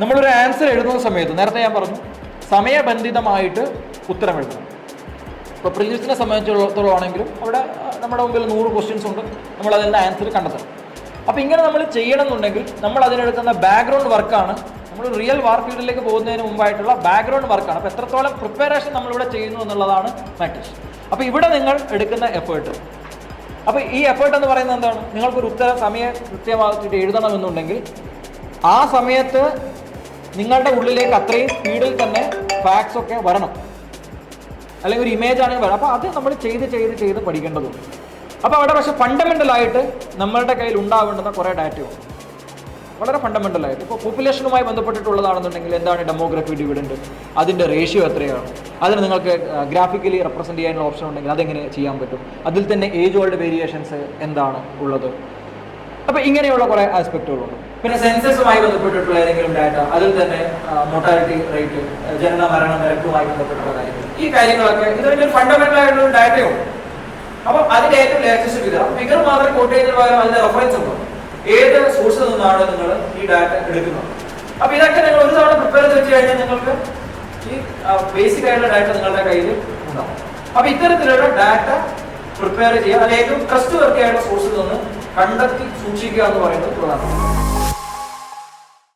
നമ്മളൊരു ആൻസർ എഴുതുന്ന സമയത്ത് നേരത്തെ ഞാൻ പറഞ്ഞു സമയബന്ധിതമായിട്ട് ഉത്തരം എഴുതണം. ഇപ്പോൾ പ്രിലിംസിനെ സംബന്ധിച്ചിടത്തോളം ആണെങ്കിലും അവിടെ നമ്മുടെ മുമ്പിൽ 100 ക്വസ്റ്റ്യൻസ് ഉണ്ട്, നമ്മൾ അതിൻ്റെ ആൻസർ കണ്ടെത്തണം. അപ്പോൾ ഇങ്ങനെ നമ്മൾ ചെയ്യണമെന്നുണ്ടെങ്കിൽ നമ്മൾ അതിനെടുക്കുന്ന ബാക്ക്ഗ്രൗണ്ട് വർക്കാണ്, നമ്മൾ റിയൽ വാർക്ക് ഫീൽഡിലേക്ക് പോകുന്നതിന് മുമ്പായിട്ടുള്ള ബാക്ക്ഗ്രൗണ്ട് വർക്കാണ്. അപ്പോൾ എത്രത്തോളം പ്രിപ്പറേഷൻ നമ്മളിവിടെ ചെയ്യുന്നു എന്നുള്ളതാണ് മാറ്റേഴ്സ്. അപ്പോൾ ഇവിടെ നിങ്ങൾ എടുക്കുന്ന എഫേർട്ട്, അപ്പോൾ ഈ എഫേർട്ട് എന്ന് പറയുന്നത് എന്താണ്? നിങ്ങൾക്കൊരു ഉത്തരം സമയം കൃത്യമായിട്ട് എഴുതണമെന്നുണ്ടെങ്കിൽ ആ സമയത്ത് നിങ്ങളുടെ ഉള്ളിലേക്ക് അത്രയും സ്പീഡിൽ തന്നെ ഫാക്ട്സ് ഒക്കെ വരണം, അല്ലെങ്കിൽ ഒരു ഇമേജ് ആണെങ്കിൽ വരണം. അപ്പോൾ അത് നമ്മൾ ചെയ്ത് പഠിക്കേണ്ടതുണ്ട്. അപ്പോൾ അവിടെ പക്ഷേ ഫണ്ടമെൻ്റലായിട്ട് നമ്മളുടെ കയ്യിൽ ഉണ്ടാവേണ്ടുന്ന കുറേ ഡാറ്റയുണ്ട്, വളരെ ഫണ്ടമെൻ്റലായിട്ട്. ഇപ്പോൾ പോപ്പുലേഷനുമായി ബന്ധപ്പെട്ടിട്ടുള്ളതാണെന്നുണ്ടെങ്കിൽ എന്താണ് ഡെമോഗ്രഫി ഡിവിഡൻഡ്, അതിൻ്റെ റേഷ്യോ എത്രയാണ്, അതിന് നിങ്ങൾക്ക് ഗ്രാഫിക്കലി റെപ്രസെൻറ്റ് ചെയ്യാനുള്ള ഓപ്ഷൻ ഉണ്ടെങ്കിൽ അതെങ്ങനെ ചെയ്യാൻ പറ്റും, അതിൽ തന്നെ ഏജ് ഓൾഡ് വേരിയേഷൻസ് എന്താണ് ഉള്ളത്. അപ്പോൾ ഇങ്ങനെയുള്ള കുറേ ആസ്പെക്റ്റുകളുണ്ട്. പിന്നെ സെൻസസുമായി ബന്ധപ്പെട്ടിട്ടുള്ള ഏതെങ്കിലും ഡാറ്റ, അതിൽ തന്നെ മോർട്ടാലിറ്റി റേറ്റ്, ജനന മരണ നിരക്കുമായി ബന്ധപ്പെട്ടുള്ള കാര്യങ്ങൾ, ഈ കാര്യങ്ങളൊക്കെ ഇതിൻ്റെ ഫണ്ടമെൻ്റൽ ആയിട്ടുള്ള ഡാറ്റയുണ്ട്. അപ്പോൾ അതിൻ്റെ ഏറ്റവും ലേറ്റസ്റ്റ് ഫിഗർ മാത്രം കോട്ട് ചെയ്യുന്നതിന് പകരം അതിൻ്റെ റെഫറൻസ് ഉണ്ട്, ഏത് സോഴ്സിൽ നിന്നാണ് നിങ്ങൾ ഈ ഡാറ്റ എടുക്കുന്നത്. അപ്പോൾ ഇതൊക്കെ നിങ്ങൾ ഒരു തവണ പ്രിപ്പയർ ചെയ്ത് വെച്ച് കഴിഞ്ഞാൽ നിങ്ങൾക്ക് ഈ ബേസിക് ആയിട്ടുള്ള ഡാറ്റ നിങ്ങളുടെ കയ്യിൽ ഉണ്ടാവും. അപ്പോൾ ഇത്തരത്തിലുള്ള ഡാറ്റ പ്രിപ്പയർ ചെയ്യുക, അത് ഏറ്റവും ട്രസ്റ്റ് വർത്തി ആയിട്ടുള്ള സോഴ്സിൽ നിന്ന് കണ്ടെത്തി സൂക്ഷിക്കുക എന്ന് പറയുന്നത് പ്രധാനമാണ്.